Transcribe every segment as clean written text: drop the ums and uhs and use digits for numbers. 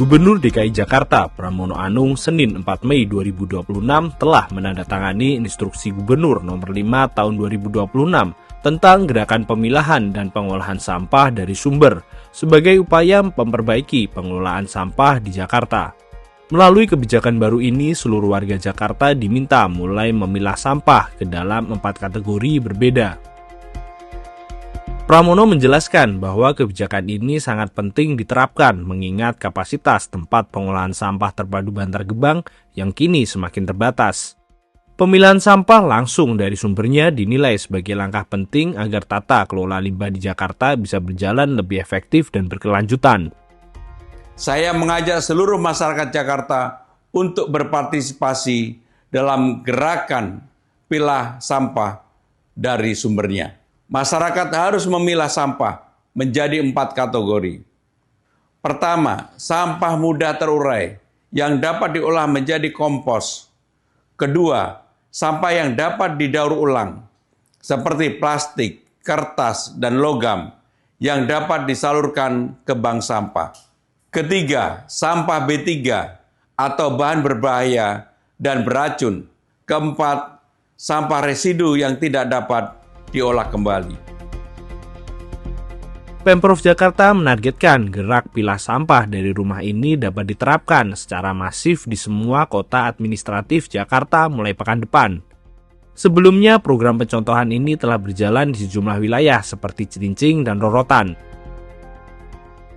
Gubernur DKI Jakarta Pramono Anung Senin 4 Mei 2026 telah menandatangani Instruksi Gubernur Nomor 5 Tahun 2026 tentang gerakan pemilahan dan pengolahan sampah dari sumber sebagai upaya memperbaiki pengelolaan sampah di Jakarta. Melalui kebijakan baru ini, seluruh warga Jakarta diminta mulai memilah sampah ke dalam 4 kategori berbeda. Pramono menjelaskan bahwa kebijakan ini sangat penting diterapkan mengingat kapasitas tempat pengolahan sampah terpadu Bantar Gebang yang kini semakin terbatas. Pemilahan sampah langsung dari sumbernya dinilai sebagai langkah penting agar tata kelola limbah di Jakarta bisa berjalan lebih efektif dan berkelanjutan. Saya mengajak seluruh masyarakat Jakarta untuk berpartisipasi dalam gerakan pilah sampah dari sumbernya. Masyarakat harus memilah sampah menjadi 4 kategori. Pertama, sampah mudah terurai yang dapat diolah menjadi kompos. Kedua, sampah yang dapat didaur ulang seperti plastik, kertas, dan logam yang dapat disalurkan ke bank sampah. Ketiga, sampah B3 atau bahan berbahaya dan beracun. Keempat, sampah residu yang tidak dapat diolah kembali. Pemprov Jakarta menargetkan gerak pilah sampah dari rumah ini dapat diterapkan secara masif di semua kota administratif Jakarta mulai pekan depan. Sebelumnya, program pencontohan ini telah berjalan di sejumlah wilayah seperti Cilincing dan Rorotan.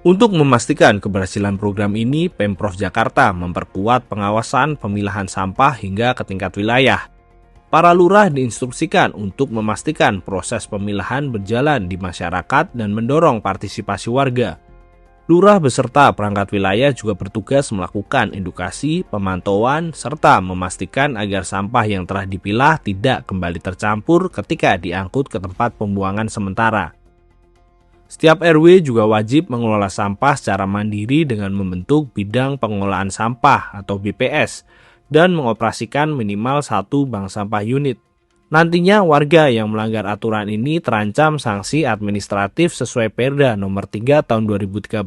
Untuk memastikan keberhasilan program ini, Pemprov Jakarta memperkuat pengawasan pemilahan sampah hingga ke tingkat wilayah. Para lurah diinstruksikan untuk memastikan proses pemilahan berjalan di masyarakat dan mendorong partisipasi warga. Lurah beserta perangkat wilayah juga bertugas melakukan edukasi, pemantauan, serta memastikan agar sampah yang telah dipilah tidak kembali tercampur ketika diangkut ke tempat pembuangan sementara. Setiap RW juga wajib mengelola sampah secara mandiri dengan membentuk bidang pengolahan sampah atau BPS, dan mengoperasikan minimal 1 bank sampah unit. Nantinya warga yang melanggar aturan ini terancam sanksi administratif sesuai Perda Nomor 3 Tahun 2013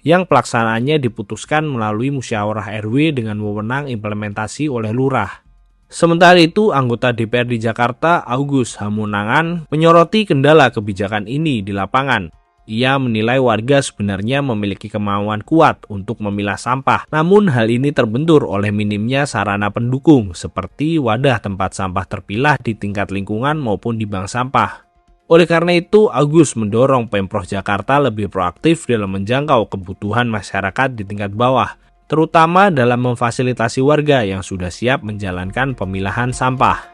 yang pelaksanaannya diputuskan melalui musyawarah RW dengan wewenang implementasi oleh lurah. Sementara itu, anggota DPRD Jakarta Agus Hamunangan menyoroti kendala kebijakan ini di lapangan. Ia menilai warga sebenarnya memiliki kemauan kuat untuk memilah sampah, namun hal ini terbentur oleh minimnya sarana pendukung seperti wadah tempat sampah terpilah di tingkat lingkungan maupun di bank sampah. Oleh karena itu, Agus mendorong Pemprov Jakarta lebih proaktif dalam menjangkau kebutuhan masyarakat di tingkat bawah, terutama dalam memfasilitasi warga yang sudah siap menjalankan pemilahan sampah.